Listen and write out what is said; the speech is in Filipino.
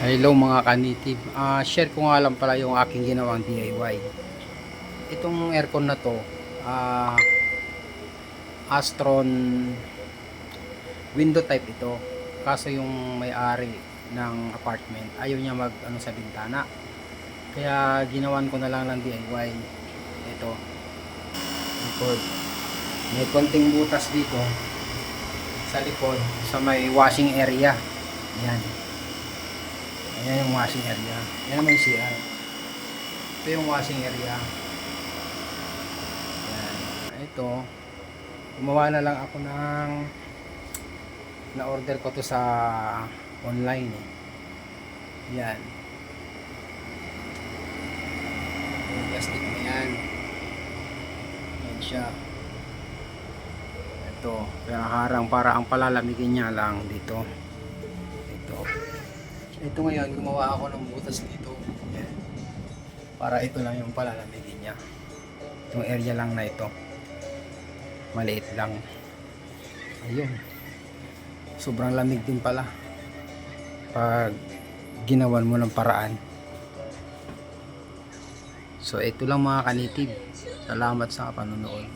Hello mga kanitib. Share ko nga lang pala yung aking ginawang DIY. Itong aircon na to, Astron window type ito. Kaso yung may-ari ng apartment ayaw niya mag sa bintana. Kaya ginawan ko na lang ng DIY. Ito. Likod. May konting butas dito sa likod sa may washing area. Yan. Ayan yung washing area. Yan naman yung CR. Ito yung washing area. Ayan. Ito. Gumawa na lang ako ng na-order ko to sa online eh. Yan. Yung plastic na yan. Yan siya. Ito. Pinaharang para ang palalamigin niya lang dito. Ito. Ito ngayon, gumawa ako ng butas dito. Yan. Para ito lang yung palalamigin niya. Itong area lang na ito. Maliit lang. Ayun. Sobrang lamig din pala. Pag ginawan mo ng paraan. So, ito lang mga kanitib. Salamat sa panonood.